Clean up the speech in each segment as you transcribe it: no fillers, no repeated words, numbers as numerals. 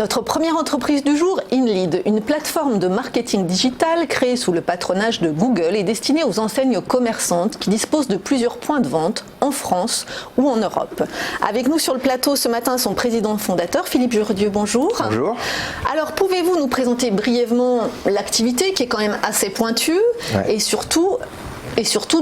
Notre première entreprise du jour, InLead, une plateforme de marketing digital créée sous le patronage de Google et destinée aux enseignes commerçantes qui disposent de plusieurs points de vente en France ou en Europe. Avec nous sur le plateau ce matin, son président fondateur, Philippe Jurdieu, bonjour. Bonjour. Alors, pouvez-vous nous présenter brièvement l'activité qui est quand même assez pointue et surtout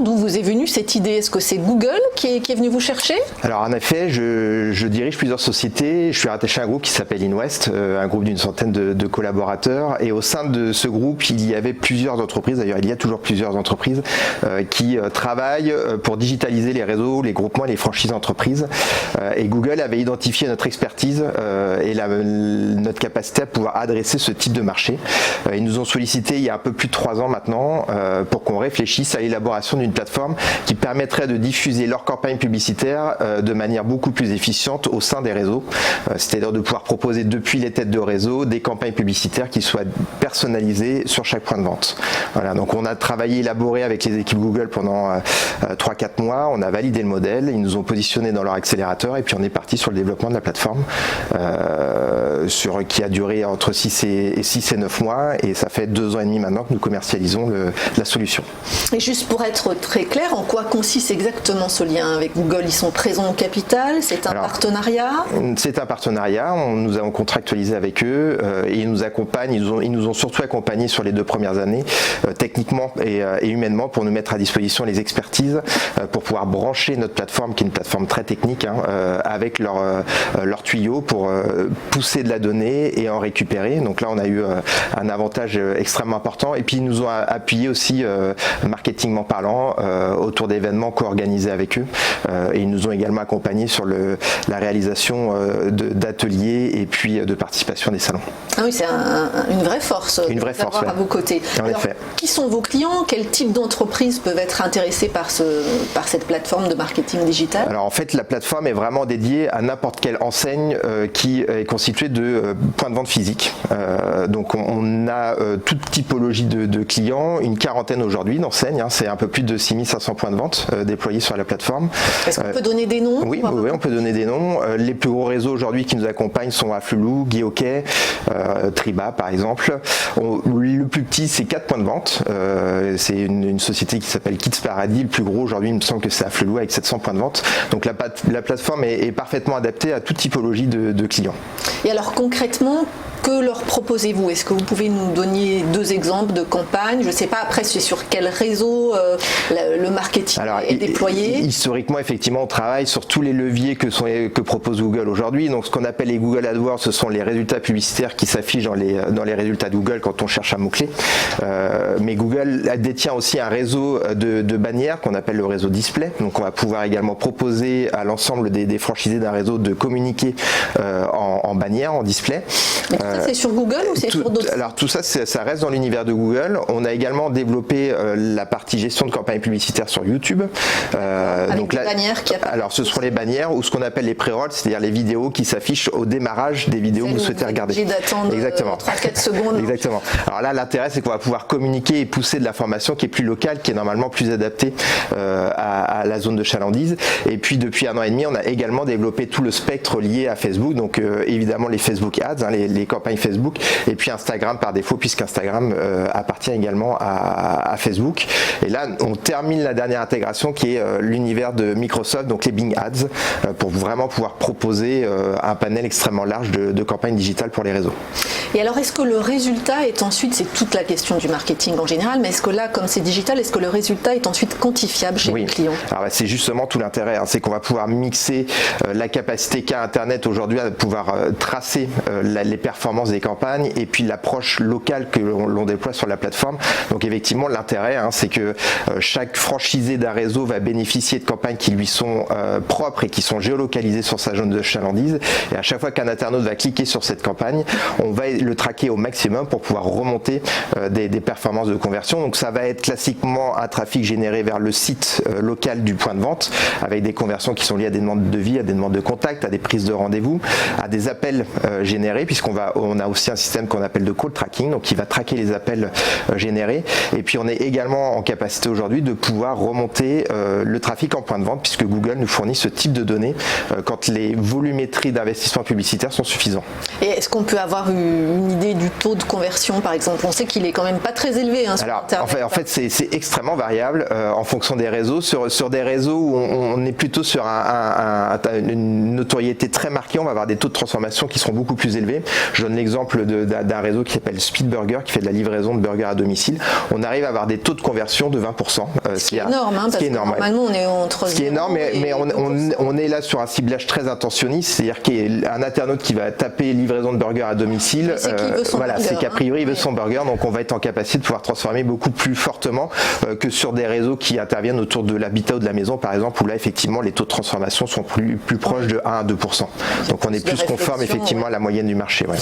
d'où vous est venue cette idée? Est-ce que c'est Google qui est venu vous chercher? Alors en effet, je dirige plusieurs sociétés. Je suis rattaché à un groupe qui s'appelle InWest, un groupe d'une centaine de collaborateurs. Et au sein de ce groupe, il y avait plusieurs entreprises, d'ailleurs il y a toujours plusieurs entreprises qui travaillent pour digitaliser les réseaux, les groupements et les franchises d'entreprises. Et Google avait identifié notre expertise et notre capacité à pouvoir adresser ce type de marché. Ils nous ont sollicité il y a un peu plus de 3 ans maintenant pour qu'on réfléchisse à l'élaboration d'une plateforme qui permettrait de diffuser leurs campagnes publicitaires de manière beaucoup plus efficiente au sein des réseaux, c'est-à-dire de pouvoir proposer depuis les têtes de réseau des campagnes publicitaires qui soient personnalisées sur chaque point de vente. Voilà, donc on a travaillé, élaboré avec les équipes Google pendant 3-4 mois, on a validé le modèle, ils nous ont positionné dans leur accélérateur et puis on est parti sur le développement de la plateforme qui a duré entre 6 et 9 mois et ça fait 2 ans et demi maintenant que nous commercialisons la solution. Et juste pour être très clair, en quoi consiste exactement ce lien avec Google? Ils sont présents au capital? C'est un partenariat? C'est un partenariat, nous avons contractualisé avec eux et ils nous accompagnent, ils nous ont surtout accompagnés sur les 2 premières années, techniquement et humainement, pour nous mettre à disposition les expertises, pour pouvoir brancher notre plateforme, qui est une plateforme très technique, avec leurs tuyaux pour pousser de la donnée et en récupérer. Donc là on a eu un avantage extrêmement important et puis ils nous ont appuyé aussi marketingment parlant autour d'événements co-organisés avec eux et ils nous ont également accompagnés sur la réalisation d'ateliers et puis de participation à des salons. Ah oui, c'est une vraie force d'avoir à vos côtés. Alors, qui sont vos clients? Quel type d'entreprises peuvent être intéressées par cette plateforme de marketing digital? Alors en fait, la plateforme est vraiment dédiée à n'importe quelle enseigne qui est constituée de points de vente physiques. Donc on a toute typologie de clients, une quarantaine aujourd'hui d'enseignes. C'est un peu plus de 6500 points de vente déployés sur la plateforme. Est-ce qu'on peut donner des noms? Oui, on peut donner des noms. Les plus gros réseaux aujourd'hui qui nous accompagnent sont Afflelou, Guy Hockey, Triba par exemple. Le plus petit, c'est 4 points de vente. C'est une société qui s'appelle Kids Paradis. Le plus gros aujourd'hui, il me semble que c'est Afflelou avec 700 points de vente. Donc la plateforme est parfaitement adaptée à toute typologie de clients. Et alors concrètement, que leur proposez-vous? Est-ce que vous pouvez nous donner 2 exemples de campagnes? Je ne sais pas après c'est sur quel réseau le marketing est déployé. Historiquement, effectivement, on travaille sur tous les leviers que propose Google aujourd'hui. Donc ce qu'on appelle les Google AdWords, ce sont les résultats publicitaires qui s'affichent dans les résultats de Google quand on cherche un mot-clé. Mais Google détient aussi un réseau de bannières qu'on appelle le réseau display. Donc on va pouvoir également proposer à l'ensemble des franchisés d'un réseau de communiquer en bannière, en display. Ça, c'est sur Google ou c'est sur d'autres? Alors tout ça, ça reste dans l'univers de Google. On a également développé la partie gestion de campagne publicitaire sur YouTube. Avec donc là, bannières qui apparaissent. Alors ce seront les bannières ou ce qu'on appelle les pré-rolls, c'est-à-dire les vidéos qui s'affichent au démarrage des vidéos que vous souhaitez regarder. J'ai d'attendre 3-4 secondes. Exactement. Alors là, l'intérêt, c'est qu'on va pouvoir communiquer et pousser de l'information qui est plus locale, qui est normalement plus adaptée à la zone de chalandise. Et puis depuis 1 an et demi, on a également développé tout le spectre lié à Facebook. Donc évidemment les Facebook Ads, les campagnes Facebook et puis Instagram par défaut puisqu'Instagram appartient également à Facebook. Et là on termine la dernière intégration qui est l'univers de Microsoft, donc les Bing Ads, pour vraiment pouvoir proposer un panel extrêmement large de campagnes digitales pour les réseaux. Et alors est-ce que le résultat est ensuite, c'est toute la question du marketing en général, mais est-ce que là comme c'est digital, est-ce que le résultat est ensuite quantifiable chez les clients? Alors c'est justement tout l'intérêt, c'est qu'on va pouvoir mixer la capacité qu'a Internet aujourd'hui à pouvoir tracer les performances des campagnes et puis l'approche locale que l'on déploie sur la plateforme. Donc effectivement l'intérêt c'est que chaque franchisé d'un réseau va bénéficier de campagnes qui lui sont propres et qui sont géolocalisées sur sa zone de chalandise, et à chaque fois qu'un internaute va cliquer sur cette campagne, on va le traquer au maximum pour pouvoir remonter des performances de conversion. Donc ça va être classiquement un trafic généré vers le site local du point de vente avec des conversions qui sont liées à des demandes de devis, à des demandes de contact, à des prises de rendez-vous, à des appels générés puisqu'on va on a aussi un système qu'on appelle de call tracking, donc qui va traquer les appels générés. Et puis on est également en capacité aujourd'hui de pouvoir remonter le trafic en point de vente, puisque Google nous fournit ce type de données quand les volumétries d'investissement publicitaire sont suffisants. Et est-ce qu'on peut avoir une idée du taux de conversion, par exemple? On sait qu'il est quand même pas très élevé sur Internet. En fait c'est extrêmement variable en fonction des réseaux. Sur des réseaux où on est plutôt sur une notoriété très marquée, on va avoir des taux de transformation qui seront beaucoup plus élevés. Je donne l'exemple d'un réseau qui s'appelle Speed Burger, qui fait de la livraison de burgers à domicile. On arrive à avoir des taux de conversion de 20%. Ce qui est énorme, parce que normalement on est entre 0 Ce qui est énorme, mais on est là sur un ciblage très intentionniste, c'est-à-dire qu'un internaute qui va taper livraison de burgers à domicile, c'est qu'a priori il veut son burger, donc on va être en capacité de pouvoir transformer beaucoup plus fortement que sur des réseaux qui interviennent autour de l'habitat ou de la maison, par exemple, où là effectivement les taux de transformation sont plus proches de 1 à 2%. Donc on est plus conforme effectivement à la moyenne du marché. Ouais.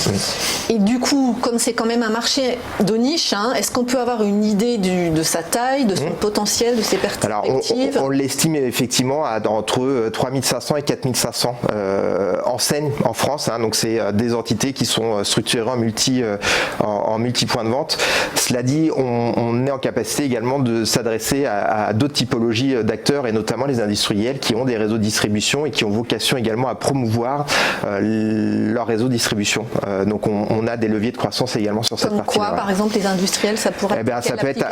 Et du coup, comme c'est quand même un marché de niche, est-ce qu'on peut avoir une idée de sa taille, de son potentiel, de ses perspectives? Alors on l'estime effectivement à entre 3500 et 4500 enseignes en France, donc c'est des entités qui sont structurées en multi-points de vente. Cela dit, on est en capacité également de s'adresser à d'autres typologies d'acteurs, et notamment les industriels qui ont des réseaux de distribution et qui ont vocation également à promouvoir leur réseau de distribution. Donc on a des leviers de croissance également sur cette partie-là. Quoi, par exemple, les industriels, ça pourrait être ça peut être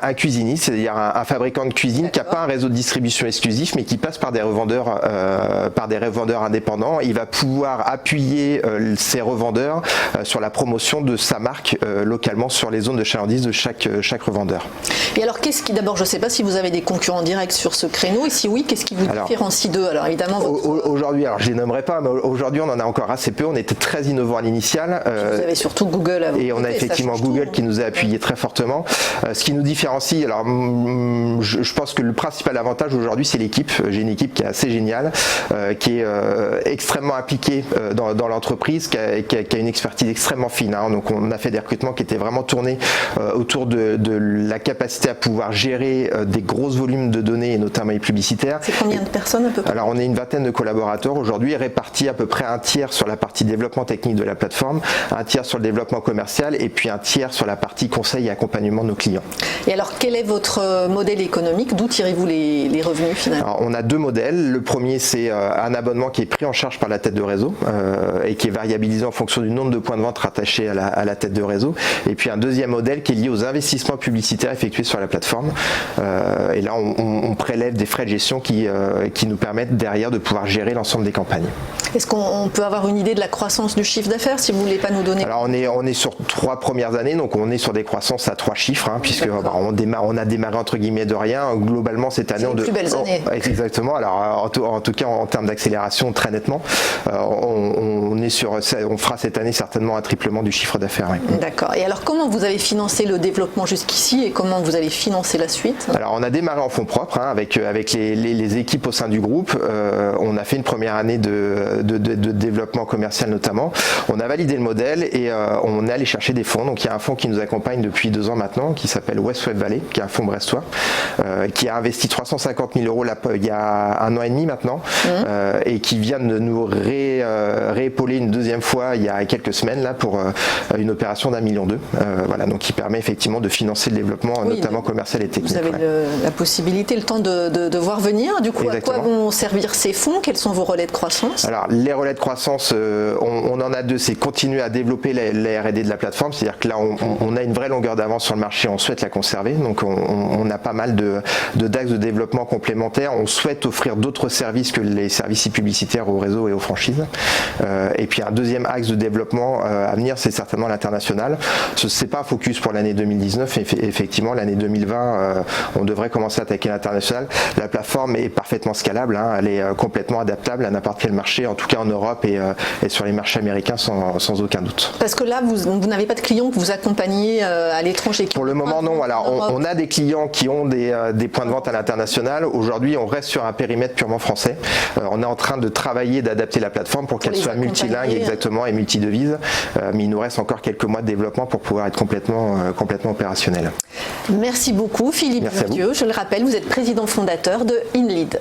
un cuisiniste, c'est-à-dire un fabricant de cuisine qui n'a pas un réseau de distribution exclusif, mais qui passe par des revendeurs indépendants. Il va pouvoir appuyer ces revendeurs sur la promotion de sa marque localement sur les zones de chalandise de chaque revendeur. Et alors, d'abord, je ne sais pas si vous avez des concurrents directs sur ce créneau, et si oui, qu'est-ce qui vous différencie d'eux? Alors évidemment, aujourd'hui, je les nommerai pas, mais aujourd'hui on en a encore assez peu. On était très innovants à l'initial. Vous avez surtout Google à vous. Et on a effectivement Google qui nous a appuyé très fortement. Ce qui nous différencie, alors je pense que le principal avantage aujourd'hui, c'est l'équipe. J'ai une équipe qui est assez géniale, qui est extrêmement impliquée dans l'entreprise, qui a une expertise extrêmement fine. Donc on a fait des recrutements qui étaient vraiment tournés autour de la capacité à pouvoir gérer des gros volumes de données, et notamment les publicitaires. C'est combien de personnes à peu près? Alors on est une vingtaine de collaborateurs aujourd'hui, répartis à peu près un tiers sur la partie développement technique de la plateforme, un tiers sur le développement commercial, et puis un tiers sur la partie conseil et accompagnement de nos clients. Et alors quel est votre modèle économique? D'où tirez-vous les revenus finalement? Alors, on a deux modèles. Le premier, c'est un abonnement qui est pris en charge par la tête de réseau et qui est variabilisé en fonction du nombre de points de vente rattachés à la tête de réseau. Et puis un deuxième modèle qui est lié aux investissements publicitaires effectués sur la plateforme. Et là, on prélève des frais de gestion qui nous permettent derrière de pouvoir gérer l'ensemble des campagnes. Est-ce qu'on peut avoir une idée de la croissance du chiffre d'affaires, si vous ne voulez pas nous donner? Alors on est sur 3 premières années, donc on est sur des croissances à 3 chiffres, puisque on a démarré entre guillemets de rien. Globalement cette année, plus belles années. Exactement. Alors en tout cas en termes d'accélération, très nettement, on fera cette année certainement un triplement du chiffre d'affaires. Oui. D'accord. Et alors comment vous avez financé le développement jusqu'ici et comment vous allez financer la suite? Alors on a démarré en fonds propres avec les équipes au sein du groupe. On a fait une première année de développement commercial notamment. On a validé le modèle et on est allé chercher des fonds. Donc il y a un fonds qui nous accompagne depuis 2 ans maintenant, qui s'appelle West Web Valley, qui est un fonds brestois, qui a investi 350 000 € il y a 1 an et demi maintenant, et qui vient de nous réépauler une deuxième fois il y a quelques semaines là pour une opération d'1,2 million. Voilà, donc qui permet effectivement de financer le développement, notamment commercial et technique. Vous avez la possibilité, le temps de voir venir. Du coup, exactement. À quoi vont servir ces fonds? Quels sont vos relais de croissance? Alors, les relais de croissance, on en a 2. C'est continuer à développer la R&D de la plateforme. C'est-à-dire que là, on a une vraie longueur d'avance sur le marché. On souhaite la conserver. Donc, on a pas mal d'axes de développement complémentaires. On souhaite offrir d'autres services que les services publicitaires aux réseaux et aux franchises. Et puis, un deuxième axe de développement à venir, c'est certainement l'international. C'est pas un focus pour l'année 2019. Effectivement, l'année 2020, on devrait commencer à attaquer l'international. La plateforme est parfaitement scalable. Elle est complètement adaptable à n'importe quel marché, en tout cas en Europe et sur les marchés américains sans aucun doute. Parce que là, vous n'avez pas de clients que vous accompagnez à l'étranger? Pour le moment, non. Alors, on a des clients qui ont des points de vente à l'international. Aujourd'hui, on reste sur un périmètre purement français. On est en train de travailler, d'adapter la plateforme pour qu'elle soit multilingue exactement et multidevise. Mais il nous reste encore quelques mois de développement pour pouvoir être complètement opérationnel. Merci beaucoup Philippe Bourdieu. Je le rappelle, vous êtes président fondateur de InLead.